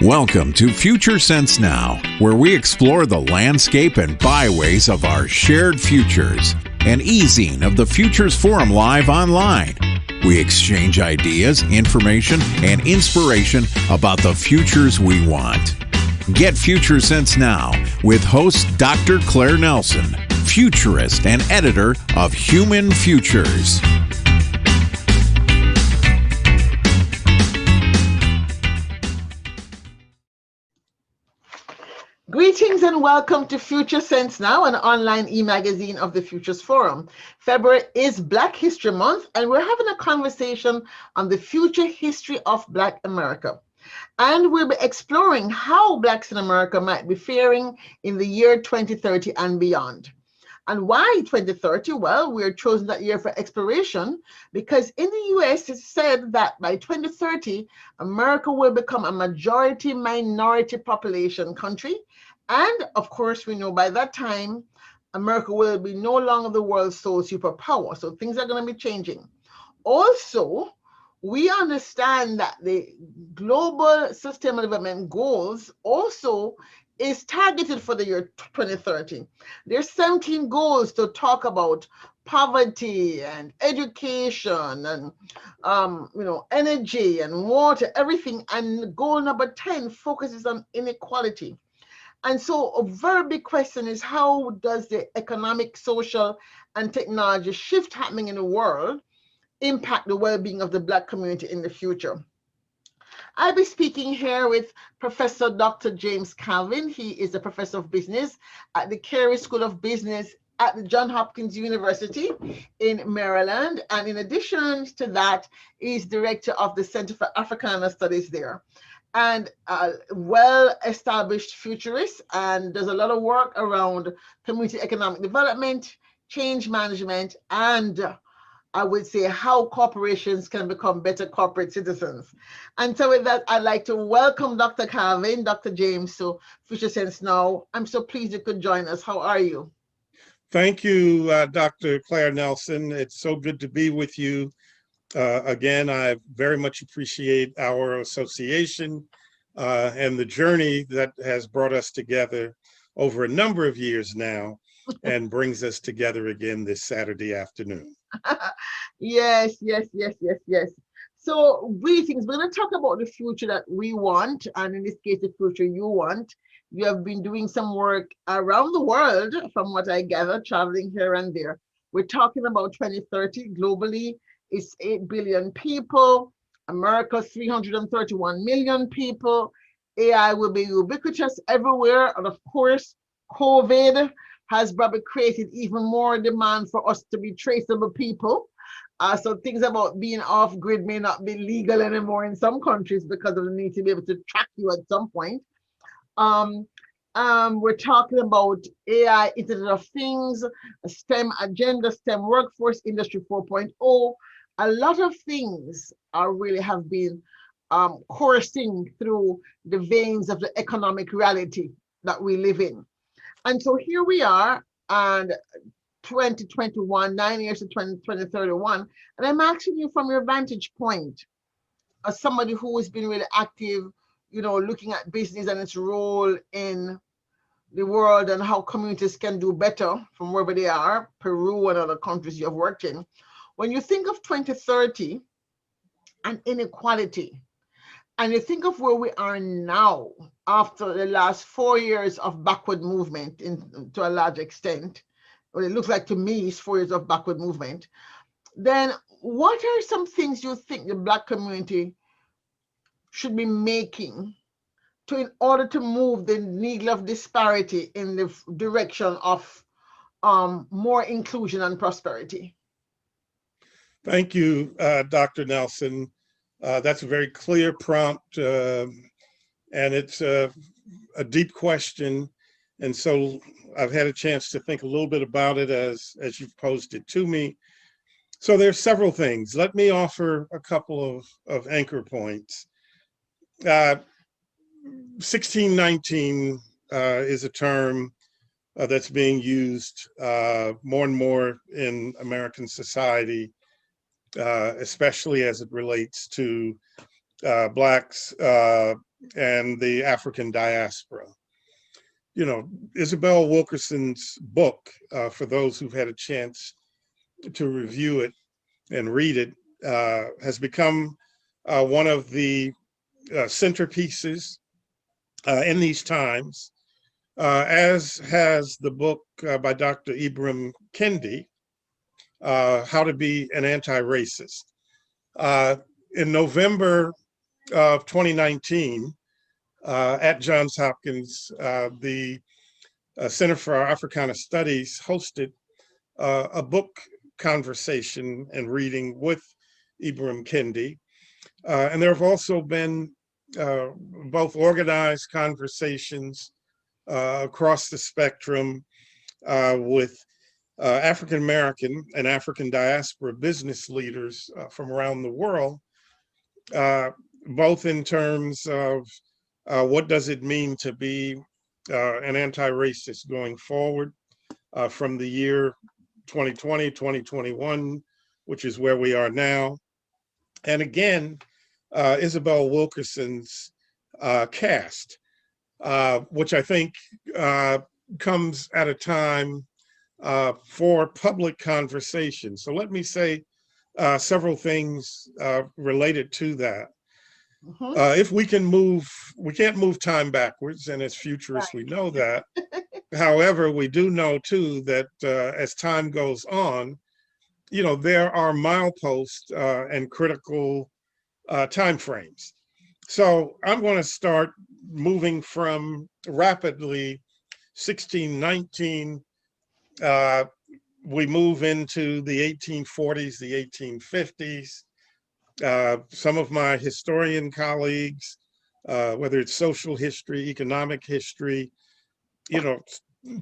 Welcome to Future Sense Now, where we explore the landscape and byways of our shared futures. An e-zine of the Futures Forum live online. We exchange ideas, information, and inspiration about the futures we want. Get Future Sense Now with host Dr. Claire Nelson, futurist and editor of Human Futures. Greetings and welcome to Future Sense Now, an online e-magazine of the Futures Forum. February is Black History Month, and we're having a conversation on the future history of Black America. And we'll be exploring how Blacks in America might be faring in the year 2030 and beyond. And why 2030? Well, we're chosen that year for exploration because in the US it's said that by 2030, America will become a majority minority population country. And of course, we know by that time, America will be no longer the world's sole superpower. So things are going to be changing. Also, we understand that the Global Sustainable Development Goals also is targeted for the year 2030. There's 17 goals to talk about poverty and education and energy and water, everything. And goal number 10 focuses on inequality. And so a very big question is, how does the economic, social, and technology shift happening in the world impact the well-being of the Black community in the future? I'll be speaking here with Professor Dr. James Calvin. He is a professor of business at the Carey School of Business at the Johns Hopkins University in Maryland. And in addition to that, he's director of the Center for Africana Studies there. And a well-established futurist, and does a lot of work around community economic development, change management, and I would say how corporations can become better corporate citizens. And so with that, I'd like to welcome Dr. Calvin, Dr. James to Future Sense Now. I'm so pleased you could join us. How are you? Thank you, Dr. Claire Nelson. It's so good to be with you. Again, I very much appreciate our association and the journey that has brought us together over a number of years now and brings us together again this Saturday afternoon. Yes. So greetings. We're going to talk about the future that we want, and in this case, the future you want. You have been doing some work around the world, from what I gather, traveling here and there. We're talking about 2030 globally. It's 8 billion people. America, 331 million people. AI will be ubiquitous everywhere. And of course, COVID has probably created even more demand for us to be traceable people. So things about being off grid may not be legal anymore in some countries because of the need to be able to track you at some point. We're talking about AI, Internet of Things, STEM agenda, STEM workforce, Industry 4.0. A lot of things really have been coursing through the veins of the economic reality that we live in. And so here we are, and 2021, 9 years to 2031. And I'm asking you from your vantage point, as somebody who has been really active, looking at business and its role in the world and how communities can do better from wherever they are, Peru and other countries you have worked in. When you think of 2030 and inequality, and you think of where we are now after the last 4 years of backward movement to a large extent, well, it looks like to me it's 4 years of backward movement, then what are some things you think the Black community should be making in order to move the needle of disparity in the direction of more inclusion and prosperity? Thank you, Dr. Nelson. That's a very clear prompt, and it's a deep question. And so I've had a chance to think a little bit about it as you've posed it to me. So there's several things. Let me offer a couple of anchor points. 1619 is a term that's being used more and more in American society, especially as it relates to Blacks and the African diaspora. You know, Isabel Wilkerson's book, for those who've had a chance to review it and read it, has become one of the centerpieces in these times, as has the book by Dr. Ibram Kendi, How to Be an Anti-Racist. In November of 2019, at Johns Hopkins, the Center for Africana Studies hosted a book conversation and reading with Ibram Kendi. And there have also been both organized conversations across the spectrum with African American and African diaspora business leaders from around the world, both in terms of what does it mean to be an anti-racist going forward from the year 2020, 2021, which is where we are now. And again, Isabel Wilkerson's cast, which I think comes at a time for public conversation. So let me say several things related to that. If we can move, we can't move time backwards, and as futurists, we know that. However, we do know too that as time goes on, you know, there are mileposts and critical time frames. So I'm going to start moving from rapidly 1619. We move into the 1840s, the 1850s. Some of my historian colleagues, whether it's social history, economic history, you know,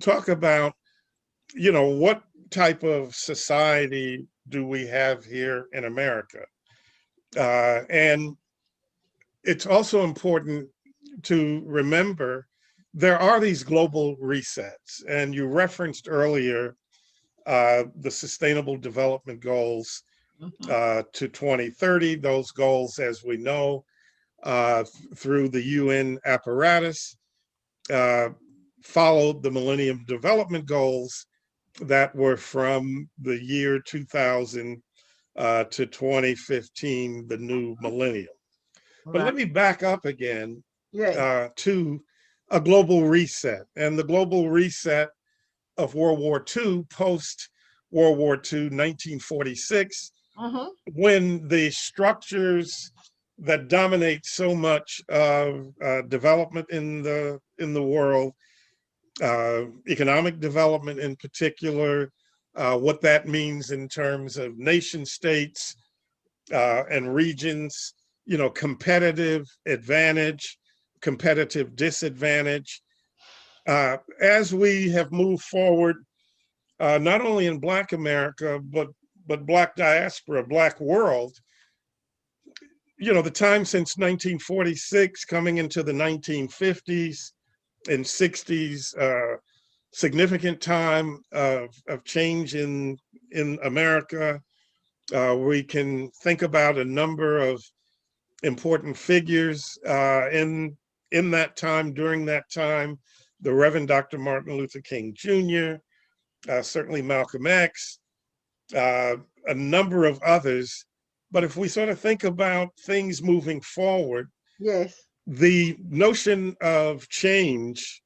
talk about, you know, what type of society do we have here in America? And it's also important to remember there are these global resets, and you referenced earlier the Sustainable Development Goals to 2030. Those goals, as we know, through the UN apparatus, followed the Millennium Development Goals that were from the year 2000 to 2015, the new millennium. But let me back up again to a global reset, and the global reset of World War II, post World War II, 1946, when the structures that dominate so much of development in the world, economic development in particular, what that means in terms of nation states and regions, you know, competitive advantage, competitive disadvantage. As we have moved forward, not only in Black America, but Black diaspora, Black world, you know, the time since 1946 coming into the 1950s and 60s, significant time of change in America. We can think about a number of important figures in that time, during that time, the Reverend Dr. Martin Luther King Jr., certainly Malcolm X, a number of others. But if we sort of think about things moving forward, the notion of change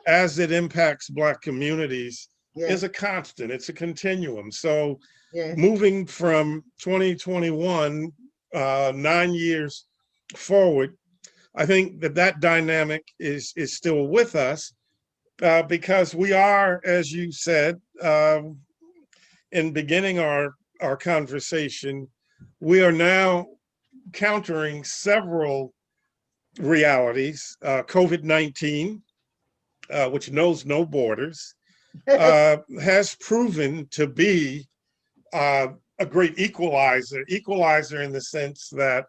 as it impacts Black communities is a constant, it's a continuum. So moving from 2021, 9 years forward, I think that dynamic is still with us because we are, as you said, in beginning our conversation, we are now countering several realities. COVID-19, which knows no borders, has proven to be a great equalizer in the sense that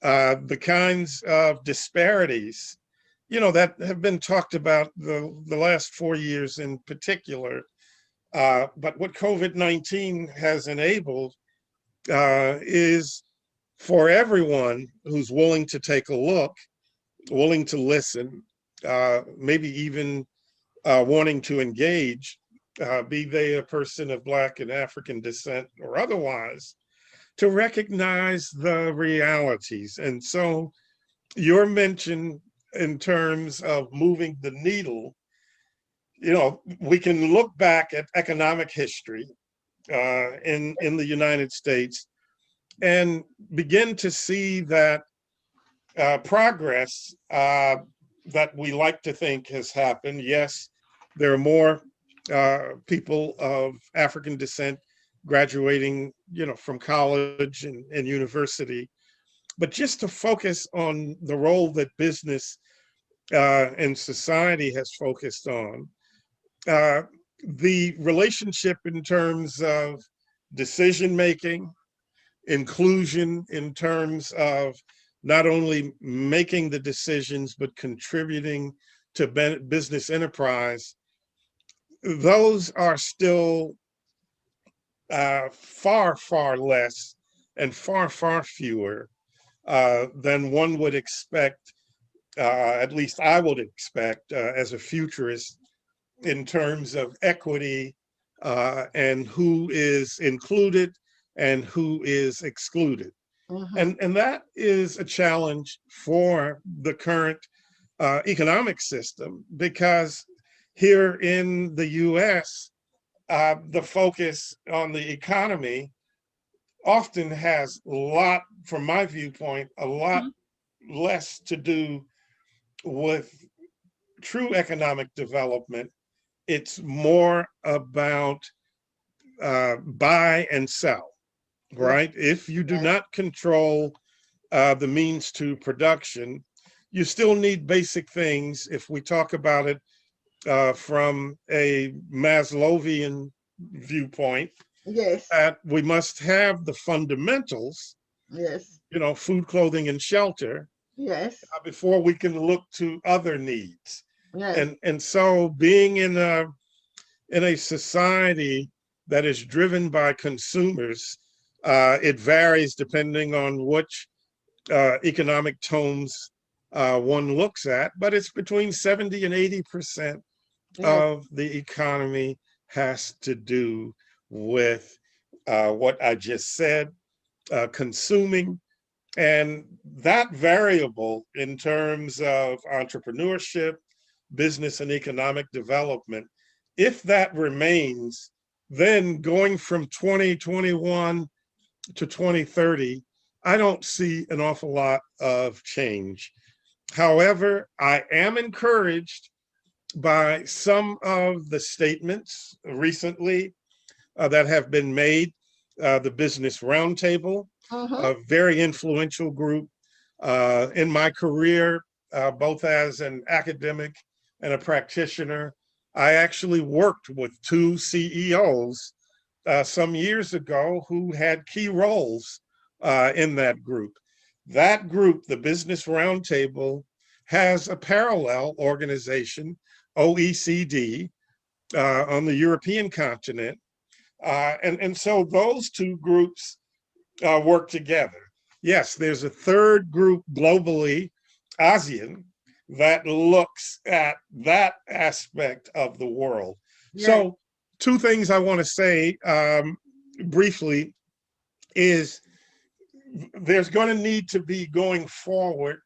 the kinds of disparities, you know, that have been talked about the last 4 years in particular, but what COVID-19 has enabled is for everyone who's willing to take a look willing to listen, maybe even wanting to engage, be they a person of Black and African descent or otherwise, to recognize the realities. And so your mention in terms of moving the needle, we can look back at economic history in the United States and begin to see that progress that we like to think has happened. Yes, there are more people of African descent graduating, from college and university. But just to focus on the role that business and society has focused on, the relationship in terms of decision making, inclusion in terms of not only making the decisions, but contributing to business enterprise, those are still far, far less and far, far fewer than one would expect, at least I would expect as a futurist, in terms of equity and who is included and who is excluded. And that is a challenge for the current economic system, because here in the US, the focus on the economy often has a lot, from my viewpoint, a lot less to do with true economic development. It's more about buy and sell, right? If you do not control the means to production, you still need basic things. If we talk about it from a Maslowian viewpoint, that we must have the fundamentals, food, clothing, and shelter, before we can look to other needs. And so being in a society that is driven by consumers, it varies depending on which economic tones one looks at, but it's between 70 and 80% of the economy has to do with what I just said, consuming. And that variable in terms of entrepreneurship, business, and economic development, if that remains, then going from 2021 to 2030, I don't see an awful lot of change. However, I am encouraged by some of the statements recently that have been made. The Business Roundtable, a very influential group in my career, both as an academic and a practitioner. I actually worked with two CEOs some years ago who had key roles in that group. That group, the Business Roundtable, has a parallel organization, OECD, on the European continent. And so those two groups work together. Yes, there's a third group globally, ASEAN, that looks at that aspect of the world. So two things I want to say briefly is there's going to need to be, going forward,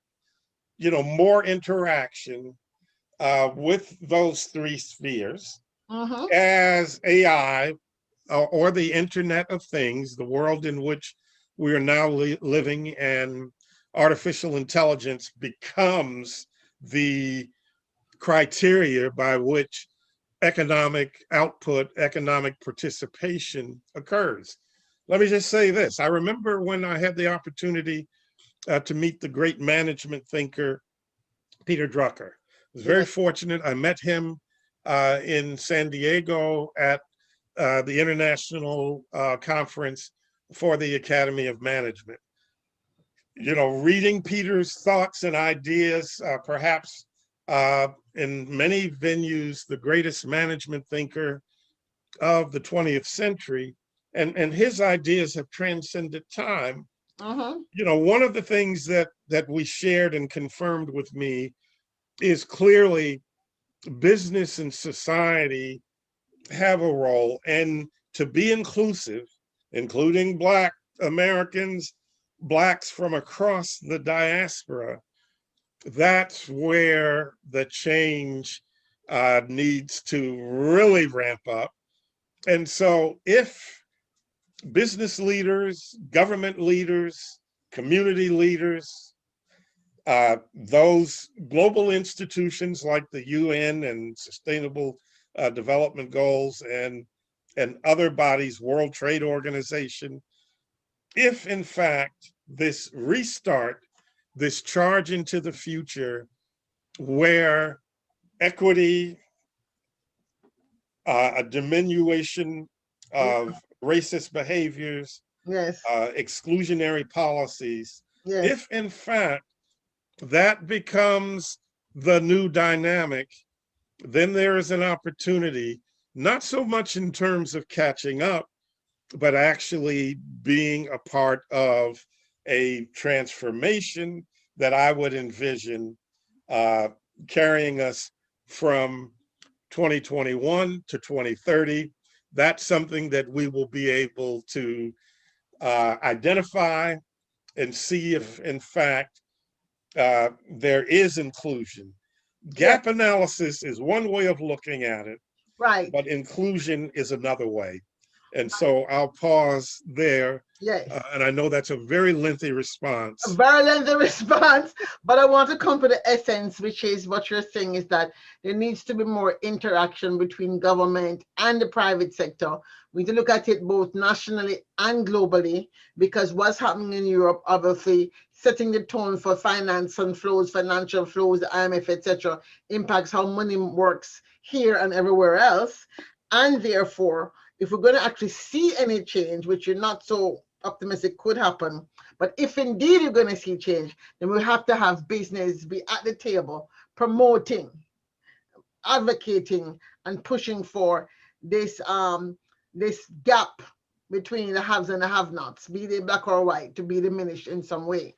more interaction with those three spheres as AI or the Internet of Things, the world in which we are now living, and artificial intelligence becomes the criteria by which economic output, economic participation occurs. Let me just say this. I remember when I had the opportunity to meet the great management thinker, Peter Drucker. I was very fortunate. I met him in San Diego at the International Conference for the Academy of Management. Reading Peter's thoughts and ideas, perhaps in many venues, the greatest management thinker of the 20th century, and his ideas have transcended time One of the things that we shared and confirmed with me is clearly business and society have a role, and to be inclusive, including Black Americans, Blacks from across the diaspora, that's where the change needs to really ramp up. And so if business leaders, government leaders, community leaders, those global institutions like the UN and Sustainable Development Goals and other bodies, World Trade Organization, if in fact this restart, this charge into the future where equity, a diminution of racist behaviors, Yes. Exclusionary policies, Yes. if in fact that becomes the new dynamic, then there is an opportunity, not so much in terms of catching up, but actually being a part of a transformation that I would envision carrying us from 2021 to 2030. That's something that we will be able to identify and see if, in fact, there is inclusion. Gap analysis is one way of looking at it, Right. but inclusion is another way. And so I'll pause there. Yes. And I know that's a very lengthy response. A very lengthy response, but I want to come to the essence, which is what you're saying is that there needs to be more interaction between government and the private sector. We need to look at it both nationally and globally, because what's happening in Europe, obviously setting the tone for finance and flows, financial flows, the IMF, etc., impacts how money works here and everywhere else. And therefore, if we're going to actually see any change, which you're not so optimistic could happen, but if indeed you're going to see change, then we have to have business be at the table, promoting, advocating, and pushing for this this gap between the haves and the have-nots, be they Black or white, to be diminished in some way.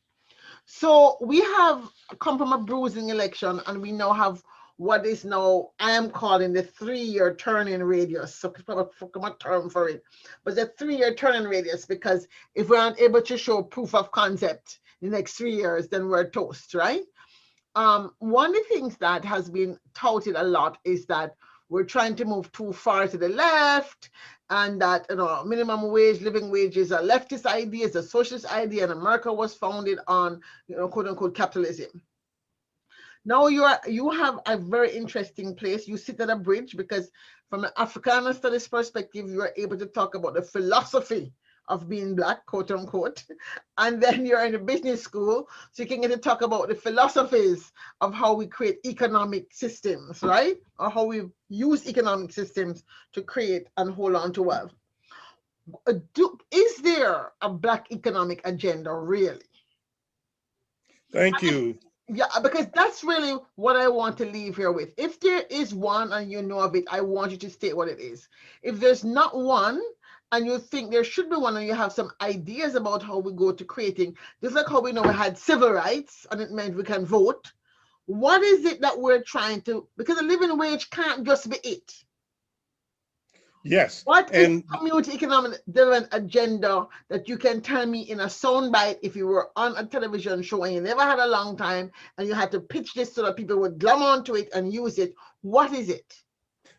So we have come from a bruising election, and we now have what is now, I am calling the 3-year turning radius. So come a term for it, but the 3-year turning radius, because if we aren't able to show proof of concept in the next 3 years, then we're toast, right? One of the things that has been touted a lot is that we're trying to move too far to the left, and that minimum wage, living wage is a leftist idea, it's a socialist idea, and America was founded on quote unquote capitalism. Now you have a very interesting place. You sit at a bridge, because from an Africana Studies perspective, you are able to talk about the philosophy of being Black, quote unquote, and then you're in a business school, so you can get to talk about the philosophies of how we create economic systems, right? Or how we use economic systems to create and hold on to wealth. Is there a Black economic agenda, really? Thank you. Yeah, because that's really what I want to leave here with. If there is one and you know of it, I want you to state what it is. If there's not one and you think there should be one, and you have some ideas about how we go to creating, just like how we know we had civil rights and it meant we can vote, what is it that we're trying to, because a living wage can't just be it. Yes. What is community economic development agenda that you can tell me in a soundbite if you were on a television show and you never had a long time and you had to pitch this so that people would glom onto it and use it? What is it?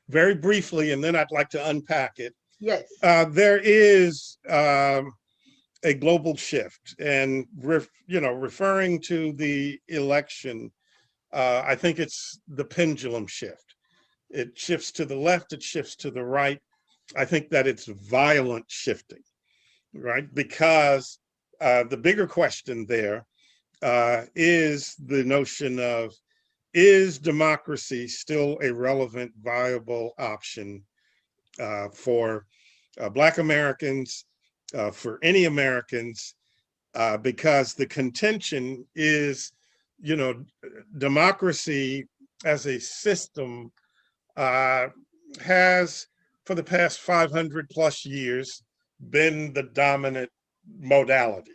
Very briefly, and then I'd like to unpack it. Yes. There is a global shift, and referring to the election, I think it's the pendulum shift. It shifts to the left, it shifts to the right. I think that it's violent shifting, right? Because the bigger question there is the notion of, is democracy still a relevant, viable option for Black Americans, for any Americans, because the contention is, democracy as a system has, for the past 500 plus years, been the dominant modality.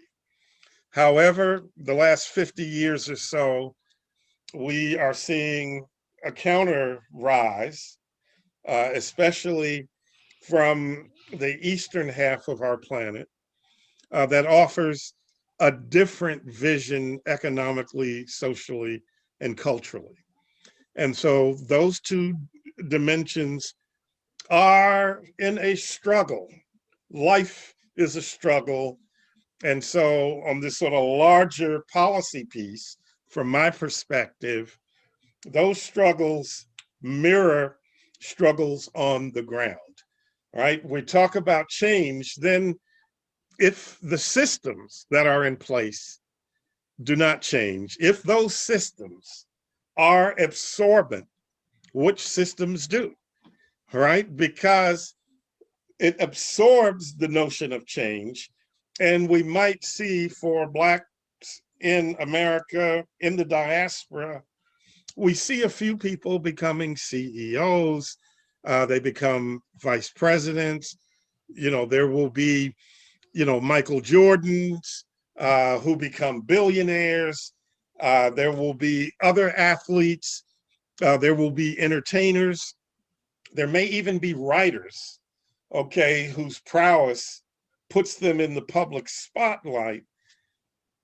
However, the last 50 years or so, we are seeing a counter rise, especially from the eastern half of our planet, that offers a different vision economically, socially, and culturally. And so those two dimensions are in a struggle. Life is a struggle. And so, on this sort of larger policy piece, from my perspective, those struggles mirror struggles on the ground, right? We talk about change, then if the systems that are in place do not change, if those systems are absorbent, which systems do, right? Because it absorbs the notion of change. And we might see for Blacks in America, in the diaspora, we see a few people becoming CEOs, they become vice presidents. There will be, Michael Jordans who become billionaires. There will be other athletes. There will be entertainers. There may even be writers, okay, whose prowess puts them in the public spotlight.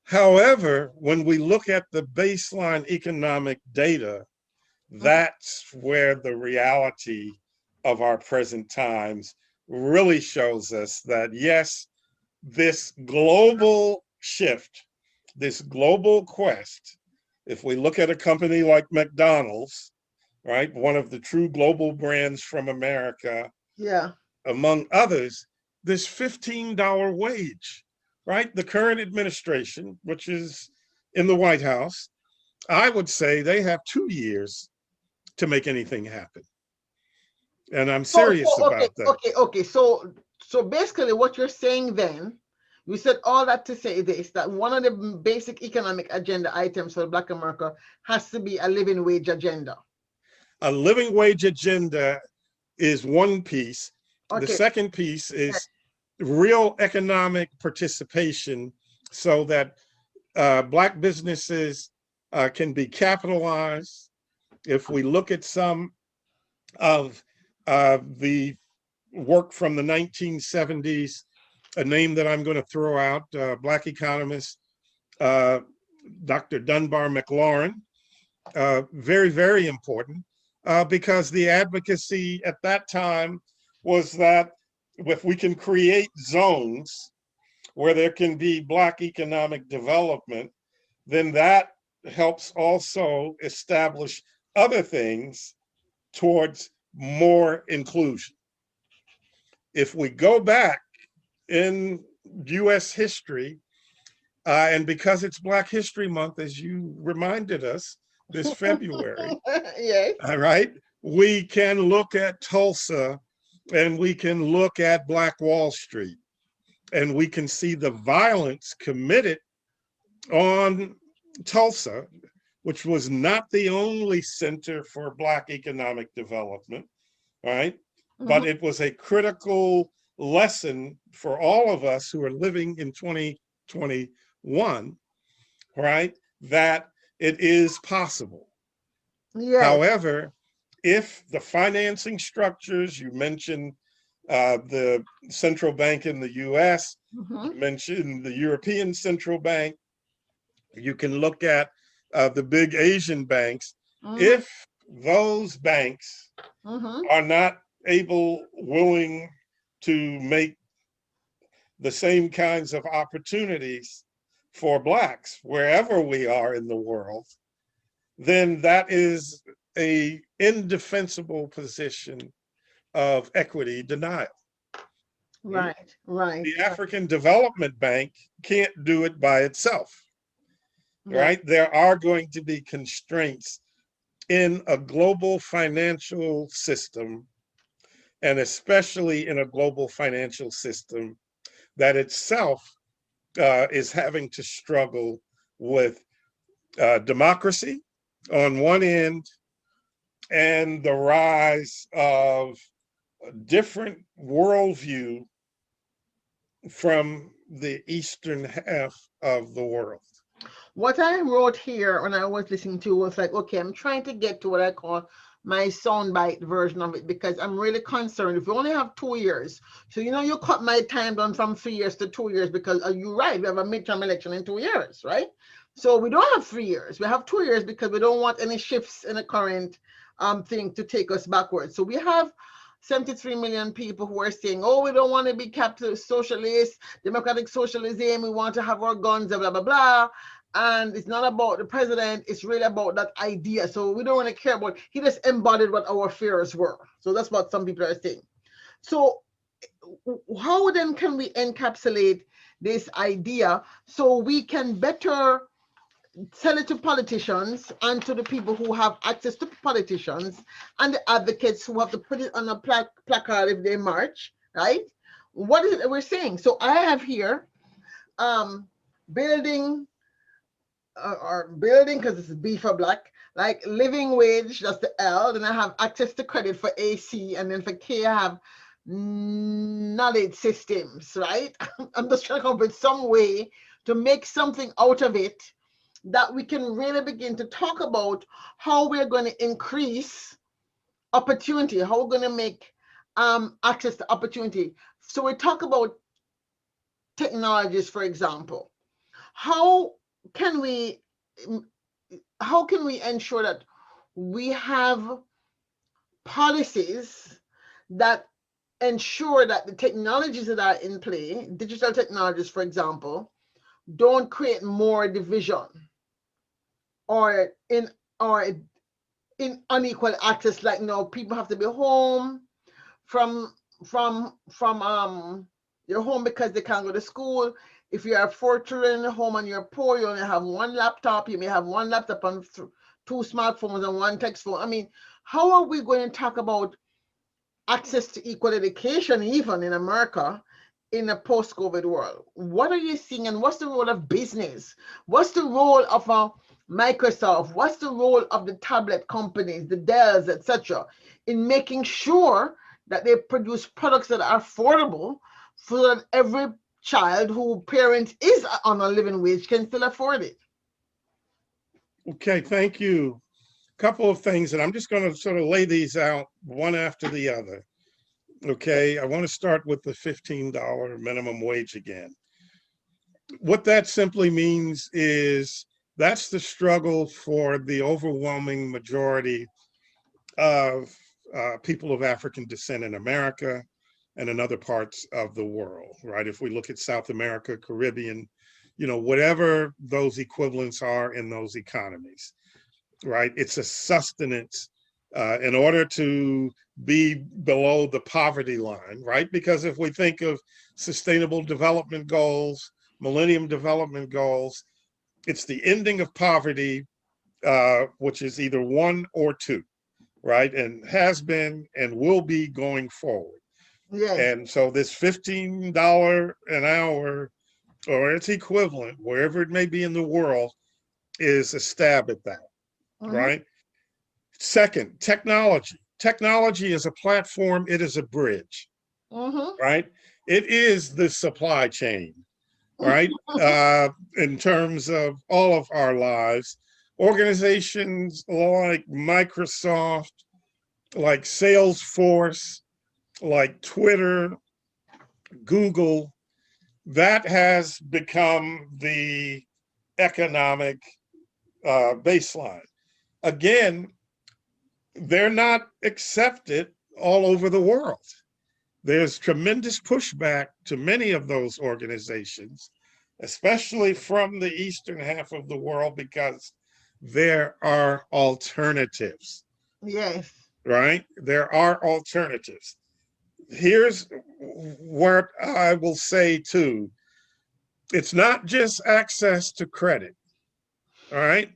However, when we look at the baseline economic data, that's where the reality of our present times really shows us that, yes, this global shift, this global quest, if we look at a company like McDonald's, right, one of the true global brands from America, Yeah. among others, this $15 wage, right? The current administration, which is in the White House, I would say they have 2 years to make anything happen. And I'm serious Okay, about that. okay. So basically what you're saying then, you said all that to say this, that one of the basic economic agenda items for Black America has to be a living wage agenda. A living wage agenda is one piece. The Okay. second piece is real economic participation so that Black businesses can be capitalized. If we look at some of the work from the 1970s, a name that I'm going to throw out, Black economist Dr. Dunbar McLaurin, very, very important, because the advocacy at that time was that if we can create zones where there can be Black economic development, then that helps also establish other things towards more inclusion. If we go back in US history, and because it's Black History Month, as you reminded us this February, Yes. all right, we can look at Tulsa and we can look at Black Wall Street and we can see the violence committed on Tulsa, which was not the only center for Black economic development, right? But it was a critical lesson for all of us who are living in 2021, right? That it is possible. Yes. However, if the financing structures, you mentioned the central bank in the US, you mentioned the European Central Bank, you can look at the big Asian banks. If those banks are not willing to make the same kinds of opportunities for Blacks wherever we are in the world, then that is a indefensible position of equity denial. Right. The African Development Bank can't do it by itself, right? There are going to be constraints in a global financial system, and especially in a global financial system that itself is having to struggle with democracy on one end and the rise of a different worldview from the eastern half of the world? What I wrote here when I was listening to was like, okay, I'm trying to get to what I call my soundbite version of it because I'm really concerned. If we only have 2 years, so you cut my time down from 3 years to 2 years because you're right, we have a midterm election in 2 years, right? So we don't have 3 years, we have 2 years because we don't want any shifts in the current thing to take us backwards. So we have 73 million people who are saying, oh, we don't want to be capitalist socialist, democratic socialism, we want to have our guns, blah, blah, blah. And it's not about the president, it's really about that idea. So we don't really care about, he just embodied what our fears were. So that's what some people are saying. So how then can we encapsulate this idea so we can better sell it to politicians and to the people who have access to politicians and the advocates who have to put it on a placard if they march, right? What is it that we're saying? So I have here building because it's B for black, like living wage, that's the L. Then I have access to credit for AC, and then for K I have knowledge systems, right? I'm just trying to come up with some way to make something out of it that we can really begin to talk about how we're going to increase opportunity, how we're going to make access to opportunity. So we talk about technologies, for example. How can we ensure that we have policies that ensure that the technologies that are in play, digital technologies, for example, don't create more division or in unequal access, like people have to be home from your home because they can't go to school. If you have 4 children in the home and you're poor, you only have 1 laptop. You may have 1 laptop and 2 smartphones and 1 text phone. I mean, how are we going to talk about access to equal education even in America in a post-COVID world? What are you seeing, and what's the role of business? What's the role of Microsoft? What's the role of the tablet companies, the Dells, etc., in making sure that they produce products that are affordable so that every child who parent is on a living wage can still afford it? Okay, thank you. A couple of things, and I'm just going to sort of lay these out one after the other. Okay, I want to start with the $15 minimum wage again. What that simply means is that's the struggle for the overwhelming majority of people of African descent in America and in other parts of the world, right? If we look at South America, Caribbean, whatever those equivalents are in those economies, right? It's a sustenance in order to be below the poverty line, right? Because if we think of sustainable development goals, millennium development goals, it's the ending of poverty, which is either 1 or 2, right? And has been and will be going forward. Yes. And so this $15 an hour or its equivalent, wherever it may be in the world, is a stab at that, right? Second, technology. Technology is a platform, it is a bridge, right? It is the supply chain, right? In terms of all of our lives, organizations like Microsoft, like Salesforce, like Twitter, Google, that has become the economic baseline. Again, they're not accepted all over the world. There's tremendous pushback to many of those organizations, especially from the eastern half of the world, because there are alternatives. Yes. Right? There are alternatives. Here's what I will say too. It's not just access to credit, all right?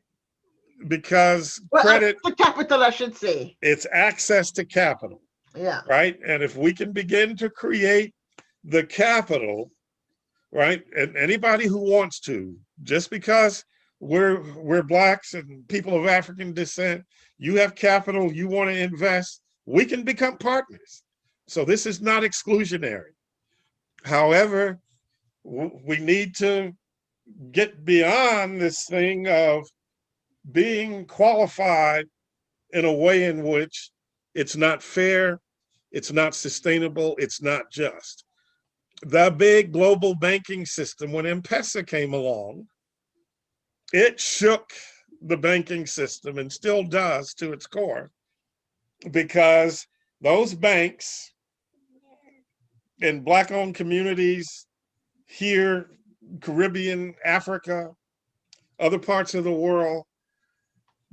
Because credit, the capital, I should say. It's access to capital. Yeah. Right? And if we can begin to create the capital, right? And anybody who wants to, just because we're Blacks and people of African descent, you have capital, you want to invest, we can become partners. So this is not exclusionary. However, we need to get beyond this thing of being qualified in a way in which it's not fair, it's not sustainable, it's not just. The big global banking system, when M-Pesa came along, it shook the banking system and still does to its core, because those banks in Black-owned communities here, Caribbean, Africa, other parts of the world,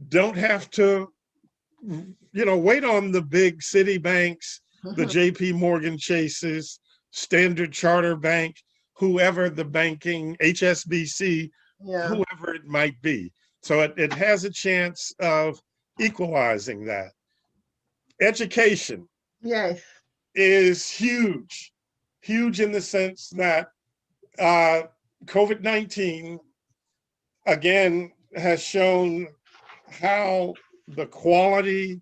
don't have to, wait on the big city banks, the JP Morgan Chases, Standard Charter Bank, whoever the banking, HSBC, whoever it might be. So it has a chance of equalizing that. Education is huge in the sense that COVID-19, again, has shown how the quality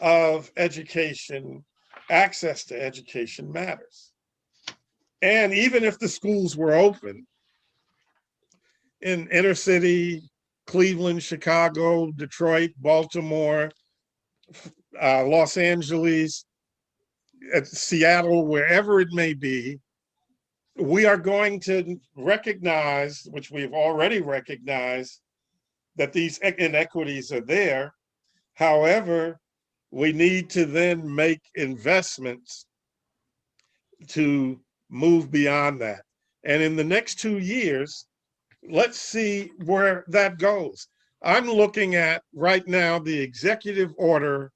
of education, access to education matters. And even if the schools were open in inner city, Cleveland, Chicago, Detroit, Baltimore, Los Angeles, Seattle, wherever it may be, we are going to recognize, which we've already recognized, that these inequities are there. However, we need to then make investments to move beyond that. And in the next 2 years, let's see where that goes. I'm looking at right now the executive order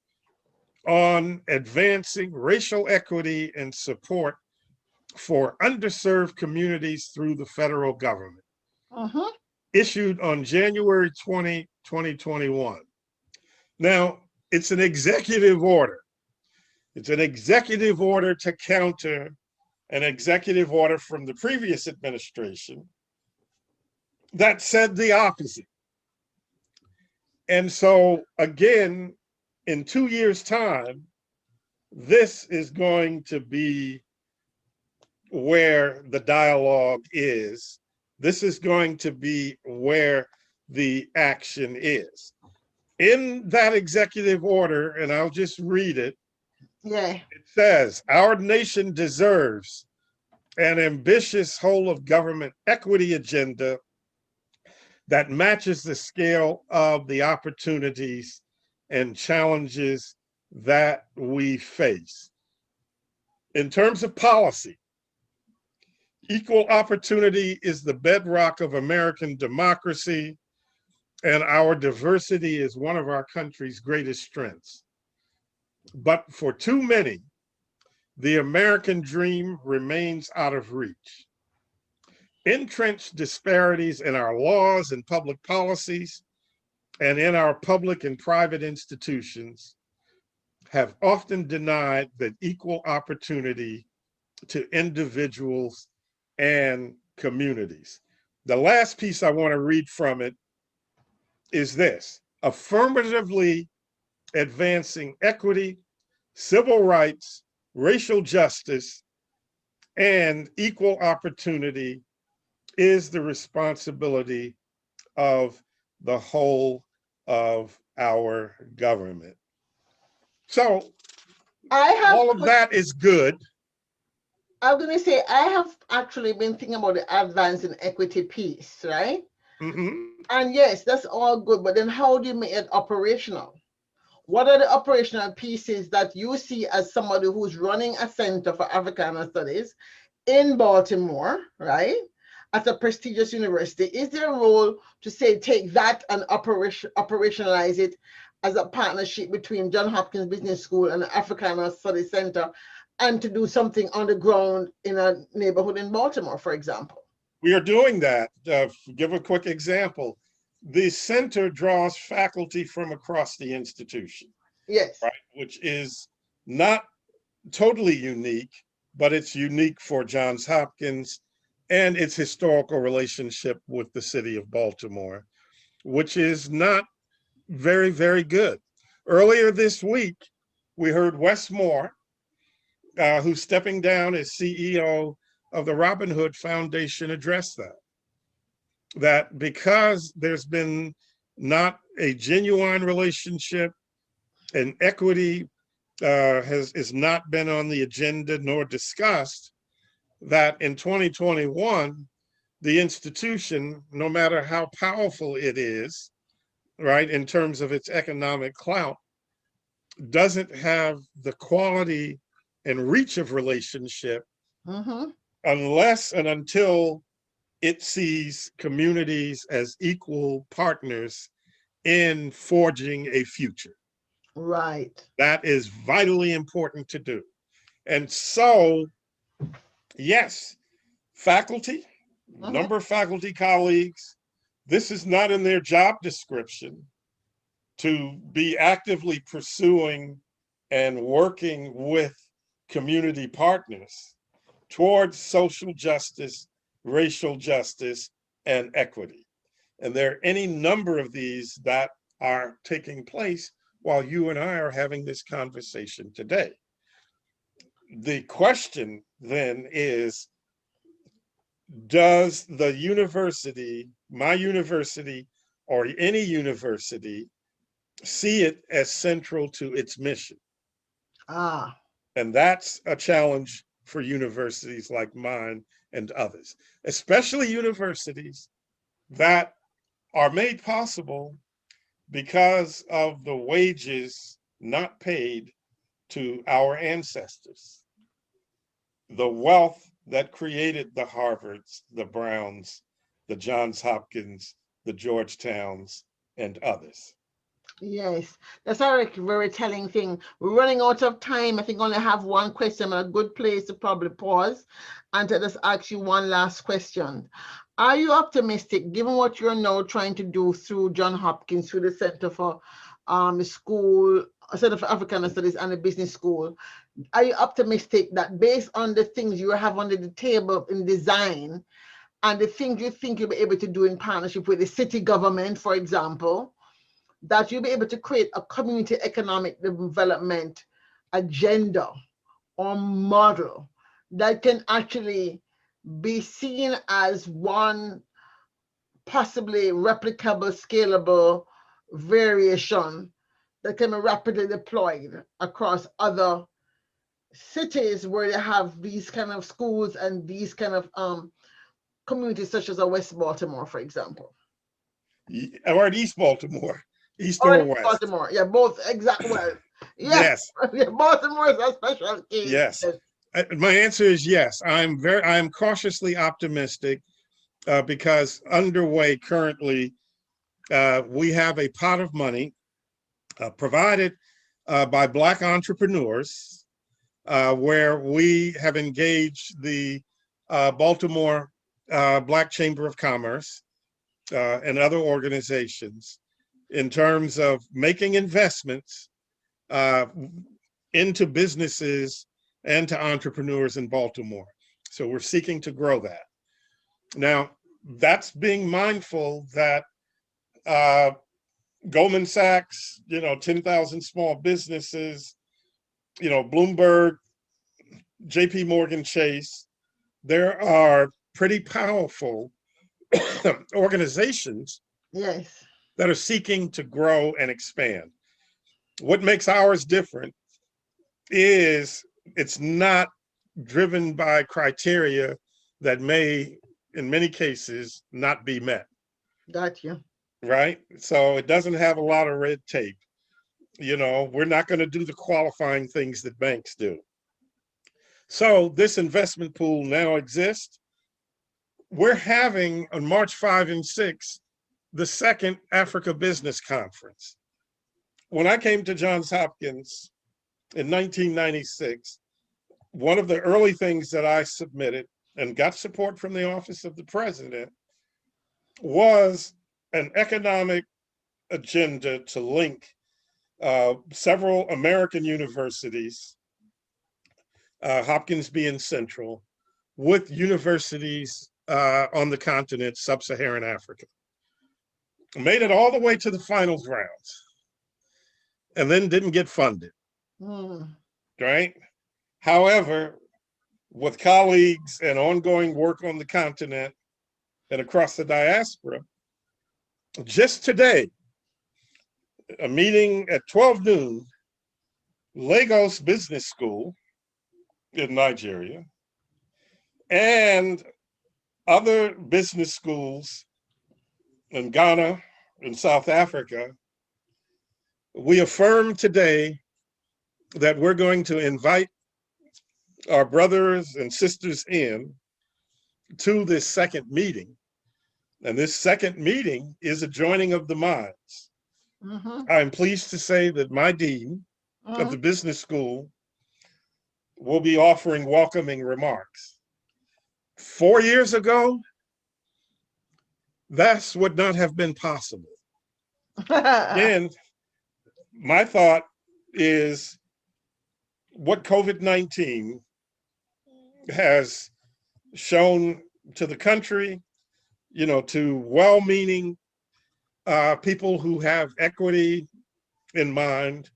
on advancing racial equity and support for underserved communities through the federal government, issued on January 20, 2021. Now, it's an executive order. It's an executive order to counter an executive order from the previous administration that said the opposite. And so, again, in 2 years' time, this is going to be where the dialogue is. This is going to be where the action is. In that executive order, and I'll just read it, it says, our nation deserves an ambitious whole of government equity agenda that matches the scale of the opportunities and challenges that we face. In terms of policy, equal opportunity is the bedrock of American democracy, and our diversity is one of our country's greatest strengths. But for too many, the American dream remains out of reach. Entrenched disparities in our laws and public policies and in our public and private institutions have often denied that equal opportunity to individuals and communities. The last piece I want to read from it is this: affirmatively advancing equity, civil rights, racial justice, and equal opportunity is the responsibility of the whole of our government. So all of that is good. I'm going to say, I have actually been thinking about the advancing equity piece, right? And yes, that's all good, but then how do you make it operational? What are the operational pieces that you see as somebody who's running a center for Africana Studies in Baltimore, right? At a prestigious university? Is there a role to say, take that and operationalize it as a partnership between Johns Hopkins Business School and the Africana Studies Center, and to do something on the ground in a neighborhood in Baltimore, for example? We are doing that. Give a quick example. The center draws faculty from across the institution. Yes. Right, which is not totally unique, but it's unique for Johns Hopkins and its historical relationship with the city of Baltimore, which is not very, very good. Earlier this week, we heard Wes Moore, who's stepping down as CEO of the Robin Hood Foundation addressed that. That because there's been not a genuine relationship and equity has not been on the agenda nor discussed, that in 2021, the institution, no matter how powerful it is, right, in terms of its economic clout, doesn't have the quality and reach of relationship unless and until it sees communities as equal partners in forging a future. Right. That is vitally important to do. And so, yes, faculty, number of faculty colleagues, this is not in their job description to be actively pursuing and working with community partners towards social justice, racial justice, and equity. And there are any number of these that are taking place while you and I are having this conversation today. The question then is, does the university, my university, or any university, see it as central to its mission? And that's a challenge for universities like mine and others, especially universities that are made possible because of the wages not paid to our ancestors, the wealth that created the Harvards, the Browns, the Johns Hopkins, the Georgetowns, and others. Yes, that's a very telling thing. We're running out of time. I think I only have one question, and a good place to probably pause and to just ask you one last question. Are you optimistic, given what you're now trying to do through Johns Hopkins, through the Center for Center for Africana Studies and the Business School? Are you optimistic that based on the things you have under the table in design and the things you think you'll be able to do in partnership with the city government, for example, that you'll be able to create a community economic development agenda or model that can actually be seen as one possibly replicable, scalable variation that can be rapidly deployed across other cities where they have these kind of schools and these kind of communities, such as West Baltimore, for example? Or East Baltimore. East or West? Baltimore. Yeah, both. Exactly. Well, yes. Yeah, Baltimore is a special case. Yes. My answer is yes. I'm cautiously optimistic because underway currently, we have a pot of money provided by Black entrepreneurs where we have engaged the Baltimore Black Chamber of Commerce and other organizations in terms of making investments into businesses and to entrepreneurs in Baltimore. So we're seeking to grow that. Now, that's being mindful that Goldman Sachs, 10,000 small businesses, Bloomberg, JP Morgan Chase, there are pretty powerful organizations yes, that are seeking to grow and expand. What makes ours different is it's not driven by criteria that may, in many cases, not be met. Gotcha. Right? So it doesn't have a lot of red tape. We're not going to do the qualifying things that banks do. So this investment pool now exists. We're having on March 5 and 6, the second Africa Business Conference. When I came to Johns Hopkins in 1996, one of the early things that I submitted and got support from the Office of the President was an economic agenda to link several American universities, Hopkins being central, with universities on the continent, sub-Saharan Africa. Made it all the way to the finals rounds and then didn't get funded, right? However, with colleagues and ongoing work on the continent and across the diaspora, just today, a meeting at 12 noon, Lagos Business School in Nigeria, and other business schools in Ghana and South Africa, we affirm today that we're going to invite our brothers and sisters in to this second meeting. And this second meeting is a joining of the minds. I'm pleased to say that my dean of the business school will be offering welcoming remarks. 4 years ago, that would not have been possible. And my thought is what COVID-19 has shown to the country, to well-meaning people who have equity in mind,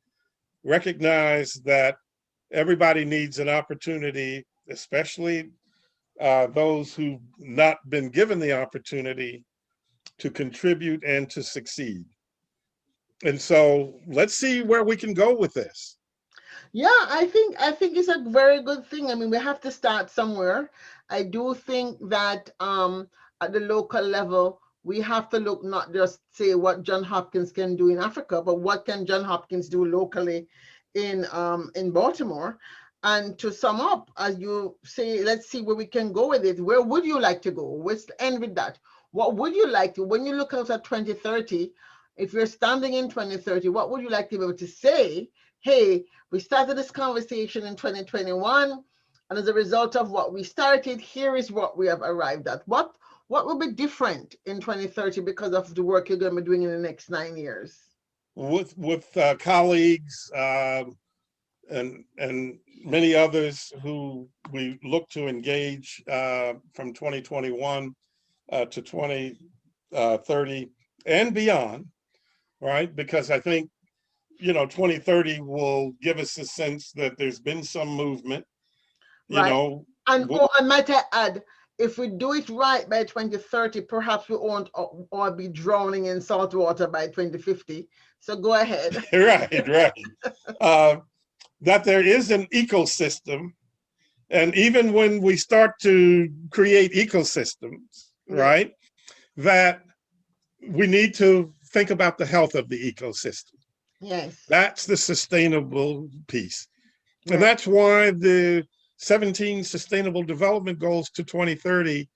recognize that everybody needs an opportunity, especially those who've not been given the opportunity to contribute and to succeed. And so let's see where we can go with this. Yeah, I think it's a very good thing. I mean, we have to start somewhere. I do think that at the local level, we have to look, not just say what Johns Hopkins can do in Africa, but what can Johns Hopkins do locally in Baltimore. And to sum up, as you say, let's see where we can go with it. Where would you like to go? Let's end with that. What would you like to, when you look out at 2030, if you're standing in 2030, what would you like to be able to say? Hey, we started this conversation in 2021, and as a result of what we started, here is what we have arrived at. What will be different in 2030 because of the work you're going to be doing in the next 9 years? With colleagues and many others who we look to engage from 2021 to 2030 and beyond, right? Because I think 2030 will give us a sense that there's been some movement, right. And I might add, if we do it right by 2030, perhaps we won't all be drowning in salt water by 2050. So go ahead. Right. That there is an ecosystem. And even when we start to create ecosystems, right, that we need to think about the health of the ecosystem. Yes. That's the sustainable piece. Right. And that's why the 17 Sustainable Development Goals to 2030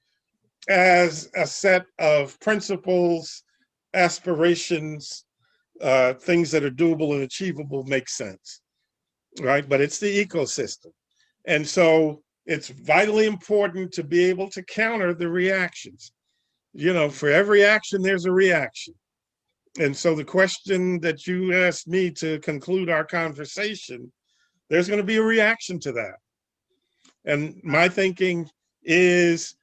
as a set of principles, aspirations, things that are doable and achievable make sense, right? But it's the ecosystem. And so it's vitally important to be able to counter the reactions. For every action, there's a reaction. And so the question that you asked me to conclude our conversation, there's going to be a reaction to that. And my thinking is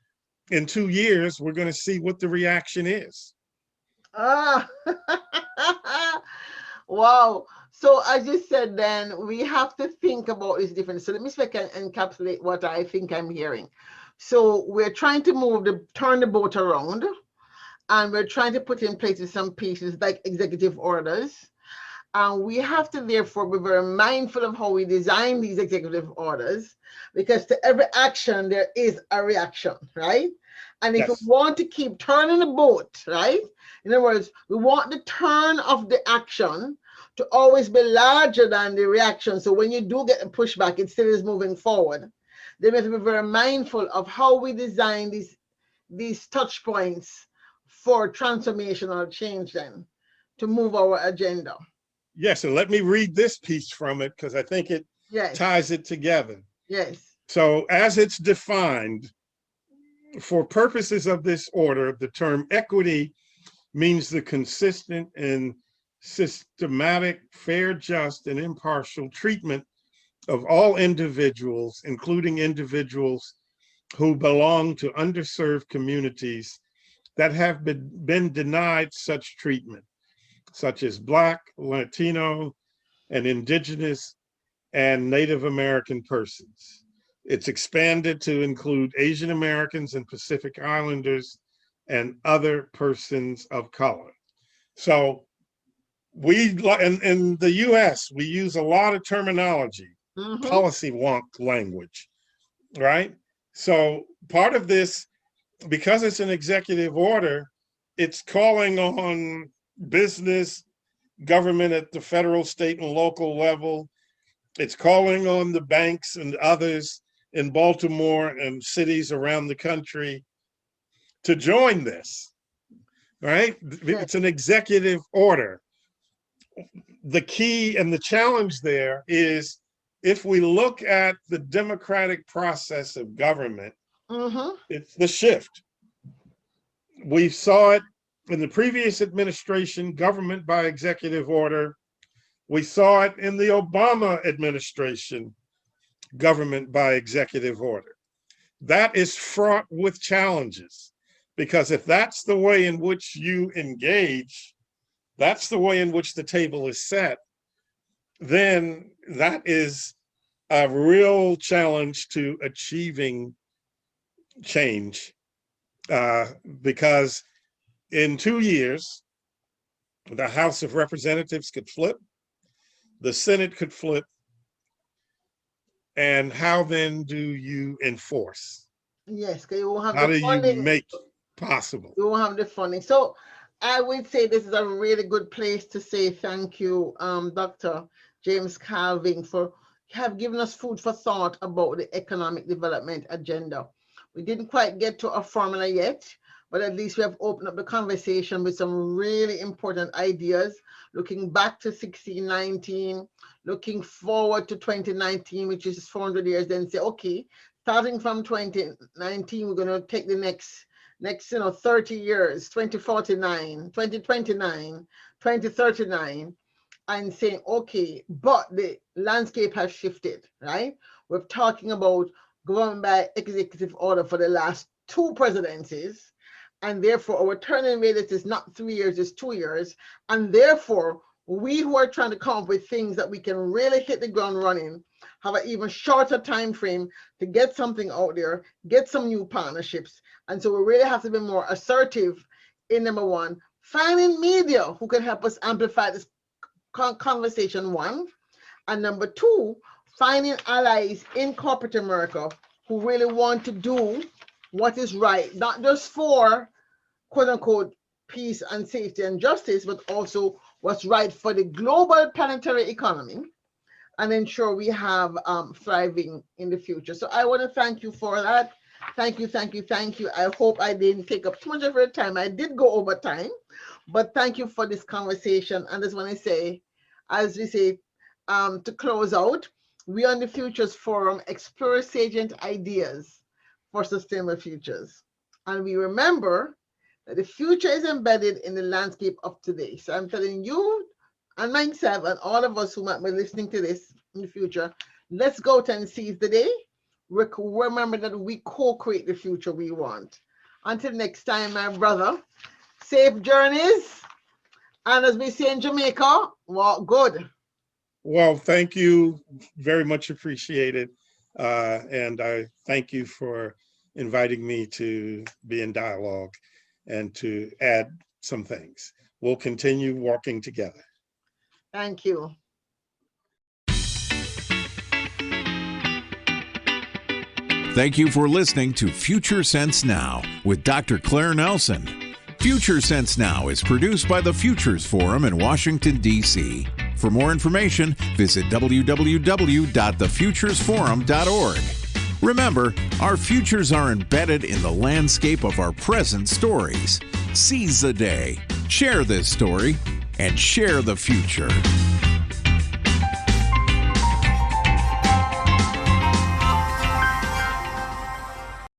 in 2 years, we're going to see what the reaction is. Wow. So as you said, then we have to think about this differently. So let me see if I can encapsulate what I think I'm hearing. So we're trying to turn the boat around, and we're trying to put in place some pieces like executive orders. And we have to therefore be very mindful of how we design these executive orders, because to every action, there is a reaction, right? And if we want to keep turning the boat, right? In other words, we want the turn of the action to always be larger than the reaction. So when you do get a pushback, it still is moving forward. Then we have to be very mindful of how we design these touch points for transformational change then, to move our agenda. Yes, and let me read this piece from it, because I think it ties it together. Yes. So as it's defined, for purposes of this order, the term equity means the consistent and systematic, fair, just, and impartial treatment of all individuals, including individuals who belong to underserved communities that have been denied such treatment, such as Black, Latino, and Indigenous and Native American persons. It's expanded to include Asian Americans and Pacific Islanders and other persons of color. So in the US, we use a lot of terminology, policy wonk language, right? So part of this, because it's an executive order, it's calling on business, government at the federal, state, and local level. It's calling on the banks and others in Baltimore and cities around the country to join this, right? It's an executive order. The key and the challenge there is, if we look at the democratic process of government, it's the shift. We saw it in the previous administration, government by executive order. We saw it in the Obama administration, government by executive order. That is fraught with challenges, because if that's the way in which you engage, that's the way in which the table is set, then that is a real challenge to achieving change, because in 2 years, the House of Representatives could flip, the Senate could flip, and how then do you enforce? Yes, because you won't have how the do funding. you make possible? You won't have the funding. So I would say this is a really good place to say thank you, Dr. James Calvin, for have given us food for thought about the economic development agenda. We didn't quite get to a formula yet, but at least we have opened up the conversation with some really important ideas, looking back to 1619, looking forward to 2019, which is 400 years, then say, okay, starting from 2019, we're going to take the next 30 years, 2049, 2029, 2039, and saying, okay, but the landscape has shifted, right? We're talking about government by executive order for the last 2 presidencies, and therefore our turning radius is not 3 years, it's 2 years, and therefore we who are trying to come up with things that we can really hit the ground running have an even shorter time frame to get something out there, get some new partnerships. And so we really have to be more assertive in, number one, finding media who can help us amplify this conversation, one, and number two, finding allies in corporate America who really want to do what is right, not just for quote unquote peace and safety and justice, but also what's right for the global planetary economy, and ensure we have thriving in the future. So I want to thank you for that. Thank you, thank you, thank you. I hope I didn't take up too much of your time. I did go over time, but thank you for this conversation. And just want to say, as we say, to close out, we on the Futures Forum explore salient ideas for sustainable futures. And we remember that the future is embedded in the landscape of today. So I'm telling you and myself and all of us who might be listening to this in the future, let's go out and seize the day. Remember that we co-create the future we want. Until next time, my brother, safe journeys. And as we say in Jamaica, walk good. Well, thank you. Very much appreciated. And I thank you for inviting me to be in dialogue and to add some things. We'll continue walking together. Thank you. Thank you for listening to Future Sense Now with Dr. Claire Nelson. Future Sense Now is produced by the Futures Forum in Washington, D.C. For more information, visit www.thefuturesforum.org. Remember, our futures are embedded in the landscape of our present stories. Seize the day, share this story, and share the future.